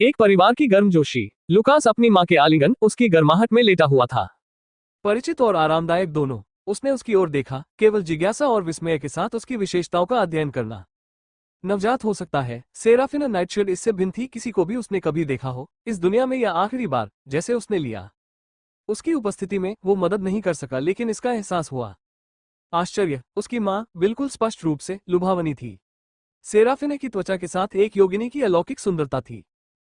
एक परिवार की गर्मजोशी। लुकास अपनी मां के आलिंगन, उसकी गर्माहट में लेटा हुआ था। परिचित और आरामदायक दोनों। उसने उसकी ओर देखा, केवल जिज्ञासा और विस्मय के साथ उसकी विशेषताओं का अध्ययन करना। नवजात हो सकता है, सेराफिना नाइटशेड इससे भिन्न थी, किसी को भी उसने कभी देखा हो इस दुनिया में, यह आखिरी बार जैसे उसने लिया। उसकी उपस्थिति में वो मदद नहीं कर सका, लेकिन इसका एहसास हुआ। आश्चर्य। उसकी मां बिल्कुल स्पष्ट रूप से लुभावनी थी। सेराफिना की त्वचा के साथ एक योगिनी की अलौकिक सुंदरता थी।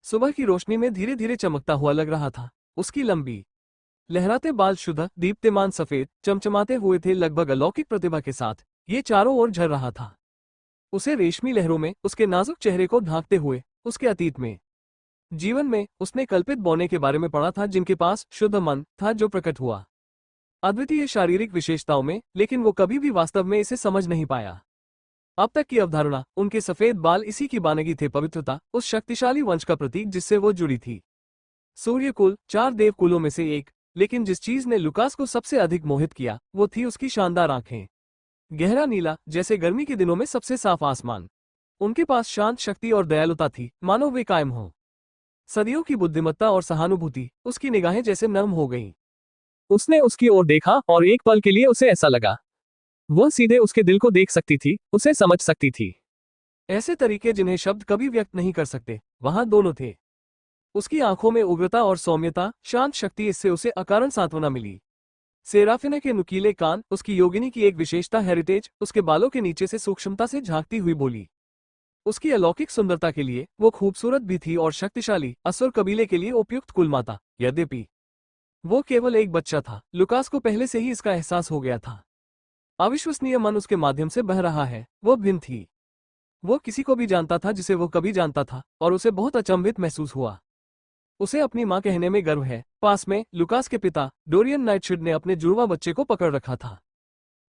सुबह की रोशनी में धीरे धीरे चमकता हुआ लग रहा था। उसकी लंबी लहराते बाल शुद्ध दीप्तिमान सफेद चमचमाते हुए थे, लगभग अलौकिक प्रतिभा के साथ ये चारों ओर झर रहा था। उसे रेशमी लहरों में उसके नाजुक चेहरे को ढांकते हुए, उसके अतीत में, जीवन में उसने कल्पित बौने के बारे में पढ़ा था, जिनके पास शुद्ध मन था जो प्रकट हुआ अद्वितीय शारीरिक विशेषताओं में, लेकिन वो कभी भी वास्तव में इसे समझ नहीं पाया। अब तक की अवधारणा, उनके सफेद बाल इसी की बानगी थे, पवित्रता, उस शक्तिशाली वंश का प्रतीक जिससे वो जुड़ी थी। सूर्यकुल 4 देव कुलों में से एक, लेकिन जिस चीज ने लुकास को सबसे अधिक मोहित किया वो थी उसकी शानदार आंखें। गहरा नीला, जैसे गर्मी के दिनों में सबसे साफ आसमान। उनके पास शांत शक्ति और दयालुता थी, मानो वे कायम हो। सदियों की बुद्धिमत्ता और सहानुभूति, उसकी निगाहें जैसे नर्म हो गईं। उसने उसकी ओर देखा और एक पल के लिए उसे ऐसा लगा वह सीधे उसके दिल को देख सकती थी, उसे समझ सकती थी। ऐसे तरीके जिन्हें शब्द कभी व्यक्त नहीं कर सकते, वहां दोनों थे। उसकी आंखों में उग्रता और सौम्यता, शांत शक्ति, इससे उसे अकारण सांत्वना मिली। सेराफिना के नुकीले कान, उसकी योगिनी की एक विशेषता, हेरिटेज, उसके बालों के नीचे से सूक्ष्मता से झांकती हुई बोली। उसकी अलौकिक सुंदरता के लिए वो खूबसूरत भी थी और शक्तिशाली, असुर कबीले के लिए उपयुक्त कुलमाता। यद्यपि वो केवल एक बच्चा था, लुकास को पहले से ही इसका एहसास हो गया था। अविश्वसनीय मन उसके माध्यम से बह रहा है, वो भिन्न थी। वो किसी को भी जानता था जिसे वो कभी जानता था, और उसे बहुत अचंभित महसूस हुआ। उसे अपनी मां कहने में गर्व है। पास में लुकास के पिता डोरियन नाइटशेड ने अपने जुड़वा बच्चे को पकड़ रखा था।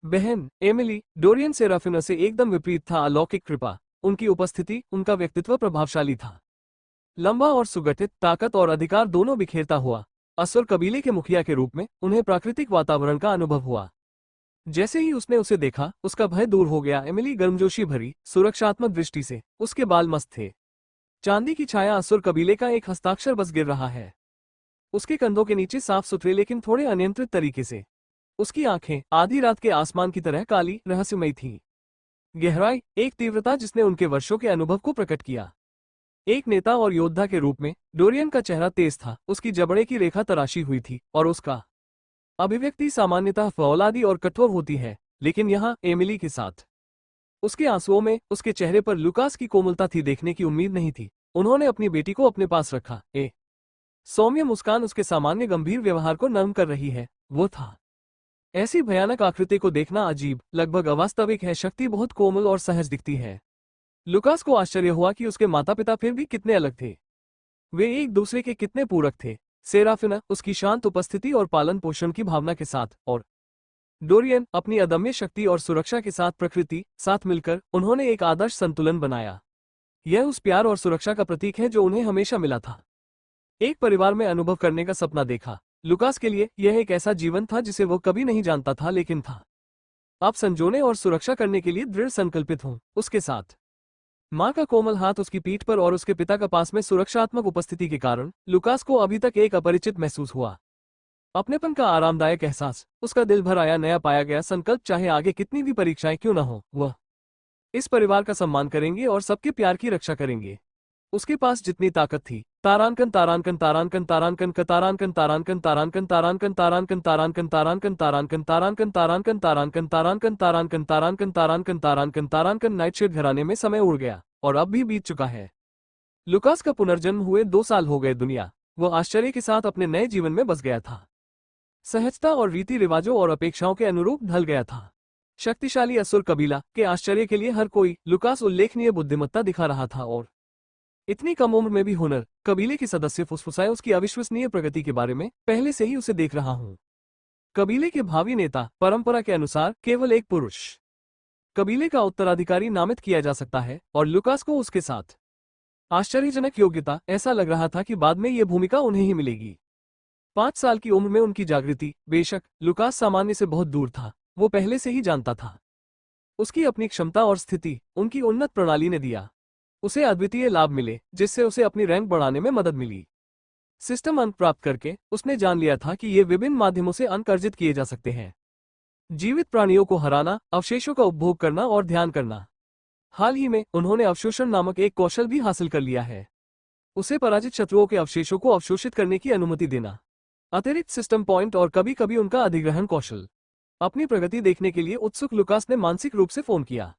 बहन एमिली, डोरियन सेराफिना से एकदम विपरीत था। अलौकिक कृपा, उनकी उपस्थिति, उनका व्यक्तित्व प्रभावशाली था। लंबा और सुगठित, ताकत और अधिकार दोनों बिखेरता हुआ, असुर कबीले के मुखिया के रूप में उन्हें प्राकृतिक वातावरण का अनुभव हुआ। जैसे ही उसने उसे देखा, उसका भय दूर हो गया। एमिली गर्मजोशी भरी, सुरक्षात्मक दृष्टि से, उसके बाल मस्त थे। चांदी की छाया, असुर कबीले का एक हस्ताक्षर बस गिर रहा है। उसके कंधों के नीचे साफ सुथरे लेकिन थोड़े अनियंत्रित तरीके से। उसकी आंखें आधी रात के आसमान की तरह काली, रहस्यमयी थीं। गहराई, एक तीव्रता जिसने उनके वर्षों के अनुभव को प्रकट किया। एक नेता और योद्धा के रूप में डोरियन का चेहरा तेज था, उसकी जबड़े की रेखा तराशी हुई थी, और उसका अभिव्यक्ति सामान्यतः फौलादी और कठोर होती है, लेकिन यहाँ एमिली के साथ उसके आंसुओं में, उसके चेहरे पर लुकास की कोमलता थी, देखने की उम्मीद नहीं थी। उन्होंने अपनी बेटी को अपने पास रखा। सौम्य मुस्कान उसके सामान्य गंभीर व्यवहार को नरम कर रही है, वो था। ऐसी भयानक आकृति को देखना अजीब, लगभग अवास्तविक है। शक्ति बहुत कोमल और सहज दिखती है। लुकास को आश्चर्य हुआ कि उसके माता पिता फिर भी कितने अलग थे। वे एक दूसरे के कितने पूरक थे। सेराफिना उसकी शांत उपस्थिति और पालन पोषण की भावना के साथ, और डोरियन अपनी अदम्य शक्ति और सुरक्षा के साथ, प्रकृति साथ मिलकर उन्होंने एक आदर्श संतुलन बनाया। यह उस प्यार और सुरक्षा का प्रतीक है जो उन्हें हमेशा मिला था। एक परिवार में अनुभव करने का सपना देखा। लुकास के लिए यह एक ऐसा जीवन था जिसे वो कभी नहीं जानता था, लेकिन था अब संजोने और सुरक्षा करने के लिए दृढ़ संकल्पित हूं। उसके साथ मां का कोमल हाथ उसकी पीठ पर और उसके पिता का पास में सुरक्षात्मक उपस्थिति के कारण लुकास को अभी तक एक अपरिचित महसूस हुआ। अपनेपन का आरामदायक एहसास, उसका दिल भर आया। नया पाया गया संकल्प, चाहे आगे कितनी भी परीक्षाएं क्यों न हो, वह इस परिवार का सम्मान करेंगे और सबके प्यार की रक्षा करेंगे। उसके पास जितनी ताकत थी, तारांकन तारांकन तारांकन तारांकन का तारांकन तारांकन तारांकन तारांकन तारांकन तारांकन तारांकन तारांकन तारांकन तारांकन तारांकन तारांकन तारांकन तारांकन तारांकन तारांकन तारांकन नाइटशेड घराने में समय उड़ गया, और अब भी बीत चुका है। लुकास का पुनर्जन्म हुए 2 साल हो गए। दुनिया वो आश्चर्य के साथ अपने नए जीवन में बस गया था। सहजता और रीति रिवाजों और अपेक्षाओं के अनुरूप ढल गया था। शक्तिशाली असुर कबीला के आश्चर्य के लिए हर कोई लुकास उल्लेखनीय बुद्धिमत्ता दिखा रहा था, और इतनी कम उम्र में भी हुनर। कबीले के सदस्य फुसफुसाए उसकी अविश्वसनीय प्रगति के बारे में, पहले से ही उसे देख रहा हूं। कबीले के भावी नेता, परंपरा के अनुसार केवल एक पुरुष कबीले का उत्तराधिकारी नामित किया जा सकता है, और लुकास को उसके साथ आश्चर्यजनक योग्यता। ऐसा लग रहा था कि बाद में ये भूमिका उन्हें ही मिलेगी। 5 साल की उम्र में उनकी जागृति, बेशक लुकास सामान्य से बहुत दूर था, वो पहले से ही जानता था। उसकी अपनी क्षमता और स्थिति उनकी उन्नत प्रणाली ने दिया। उसे अद्वितीय लाभ मिले जिससे उसे अपनी रैंक बढ़ाने में मदद मिली। सिस्टम अंक प्राप्त करके उसने जान लिया था कि ये विभिन्न माध्यमों से अंक अर्जित किए जा सकते हैं। जीवित प्राणियों को हराना, अवशेषों का उपभोग करना और ध्यान करना। हाल ही में उन्होंने अवशोषण नामक एक कौशल भी हासिल कर लिया है। उसे पराजित शत्रुओं के अवशेषों को अवशोषित करने की अनुमति देना, अतिरिक्त सिस्टम पॉइंट और कभी कभी उनका अधिग्रहण कौशल। अपनी प्रगति देखने के लिए उत्सुक लुकास ने मानसिक रूप से फोन किया।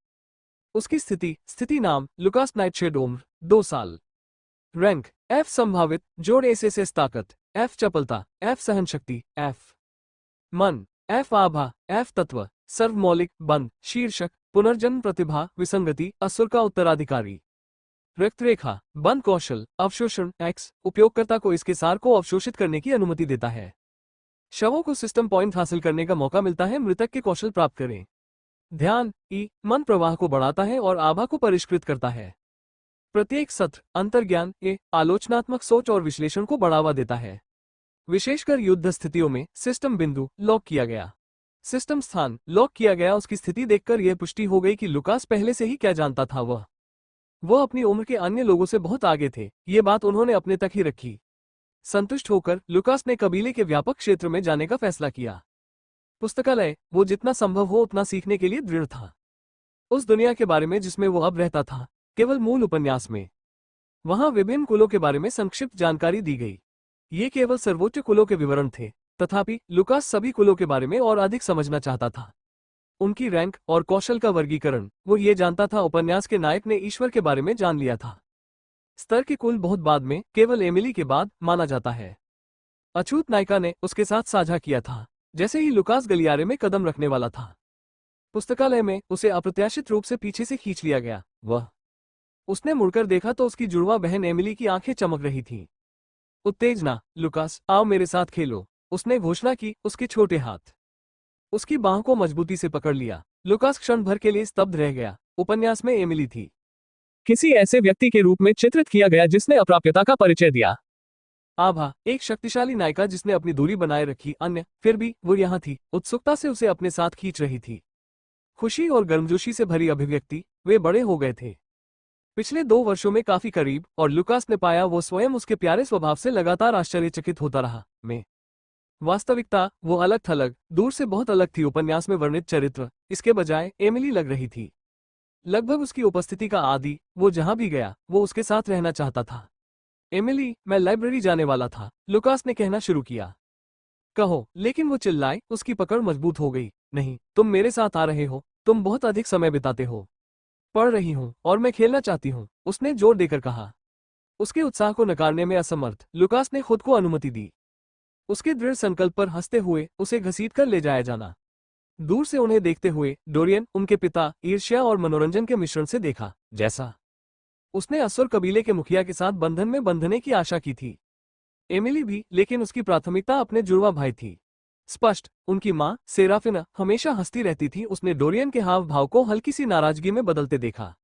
उसकी स्थिति नाम लुकास नाइटशेड, उम्र 2 साल, रैंक F संभावित, जोड़ SSS ताकत, F चपलता, F सहनशक्ति, F मन, F आभा, F तत्व, सर्व मौलिक, बंद, शीर्षक, पुनर्जन्म प्रतिभा, विसंगति, असुर का उत्तराधिकारी। रक्तरेखा, बंद कौशल, अवशोषण X, उपयोगकर्ता को इसके सार को अवशोषित करने की अनुमति देता है। शवों को सिस्टम पॉइंट हासिल करने का मौका मिलता है, मृतक के कौशल प्राप्त करें। ध्यान E, मन प्रवाह को बढ़ाता है और आभा को परिष्कृत करता है। प्रत्येक सत्र अंतर्ज्ञान A, आलोचनात्मक सोच और विश्लेषण को बढ़ावा देता है। विशेषकर युद्ध स्थितियों में सिस्टम बिंदु लॉक किया गया, सिस्टम स्थान लॉक किया गया। उसकी स्थिति देखकर यह पुष्टि हो गई कि लुकास पहले से ही क्या जानता था। वह अपनी उम्र के अन्य लोगों से बहुत आगे थे, ये बात उन्होंने अपने तक ही रखी। संतुष्ट होकर लुकास ने कबीले के व्यापक क्षेत्र में जाने का फैसला किया। पुस्तकालय, वो जितना संभव हो उतना सीखने के लिए दृढ़ था। उस दुनिया के बारे में जिसमें वो अब रहता था, केवल मूल उपन्यास में। वहां विभिन्न कुलों के बारे में संक्षिप्त जानकारी दी गई। ये केवल सर्वोच्च कुलों के विवरण थे, तथापि लुकास सभी कुलों के बारे में और अधिक समझना चाहता था। उनकी रैंक और कौशल का वर्गीकरण, वो ये जानता था। उपन्यास के नायक ने ईश्वर के बारे में जान लिया था। स्तर के कुल बहुत बाद में, केवल एमिली के बाद माना जाता है। अछूत नायिका ने उसके साथ साझा किया था जैसे ही लुकास गलियारे में कदम रखने वाला था। पुस्तकालय में उसे अप्रत्याशित रूप से पीछे से खींच लिया गया। उसने मुड़कर देखा तो उसकी जुड़वा बहन एमिली की आंखें चमक रही थीं। उत्तेजना, लुकास, आओ मेरे साथ खेलो, उसने घोषणा की। उसके छोटे हाथ उसकी बांह को मजबूती से पकड़ लिया। लुकास क्षण भर के लिए स्तब्ध रह गया। उपन्यास में एमिली थी, किसी ऐसे व्यक्ति के रूप में चित्रित किया गया जिसने अप्राप्यता का परिचय दिया। आभा, एक शक्तिशाली नायिका जिसने अपनी दूरी बनाए रखी। अन्य, फिर भी वो यहाँ थी, उत्सुकता से उसे अपने साथ खींच रही थी। खुशी और गर्मजोशी से भरी अभिव्यक्ति। वे बड़े हो गए थे, पिछले 2 वर्षों में काफी करीब, और लुकास ने पाया वो स्वयं उसके प्यारे स्वभाव से लगातार आश्चर्यचकित होता रहा। वास्तविकता, वो अलग थलग, दूर से बहुत अलग थी। उपन्यास में वर्णित चरित्र इसके बजाय एमिली लग रही थी, लगभग उसकी उपस्थिति का आदी। वो जहां भी गया, वो उसके साथ रहना चाहता था। एमिली, मैं लाइब्रेरी जाने वाला था, लुकास ने कहना शुरू किया। कहो, लेकिन वो चिल्लाए। उसकी पकड़ मजबूत हो गई। नहीं, तुम मेरे साथ आ रहे हो, तुम बहुत अधिक समय बिताते हो। पढ़ रही हूँ और मैं खेलना चाहती हूँ, उसने जोर देकर कहा। उसके उत्साह को नकारने में असमर्थ, लुकास ने खुद को अनुमति दी। उसके दृढ़ संकल्प पर हंसते हुए उसे घसीटकर ले जाया जाना। दूर से उन्हें देखते हुए डोरियन, उनके पिता, ईर्ष्या और मनोरंजन के मिश्रण से देखा, जैसा उसने असुर कबीले के मुखिया के साथ बंधन में बंधने की आशा की थी। एमिली भी, लेकिन उसकी प्राथमिकता अपने जुड़वा भाई थी। स्पष्ट, उनकी माँ सेराफिना हमेशा हंसती रहती थी। उसने डोरियन के हाव भाव को हल्की सी नाराजगी में बदलते देखा।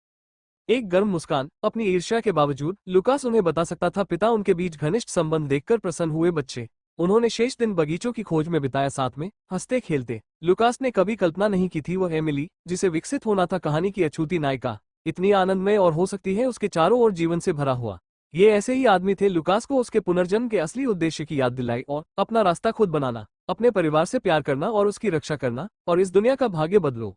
एक गर्म मुस्कान। अपनी ईर्ष्या के बावजूद लुकास उन्हें बता सकता था, पिता उनके बीच घनिष्ठ संबंध देखकर प्रसन्न हुए बच्चे। उन्होंने शेष दिन बगीचों की खोज में बिताया, साथ में हंसते खेलते। लुकास ने कभी कल्पना नहीं की थी वह एमिली, जिसे विकसित होना था कहानी की अछूती नायिका, इतनी आनंदमय और हो सकती है उसके चारों ओर जीवन से भरा हुआ। ये ऐसे ही आदमी थे। लुकास को उसके पुनर्जन्म के असली उद्देश्य की याद दिलाई, और अपना रास्ता खुद बनाना, अपने परिवार से प्यार करना और उसकी रक्षा करना, और इस दुनिया का भाग्य बदलो।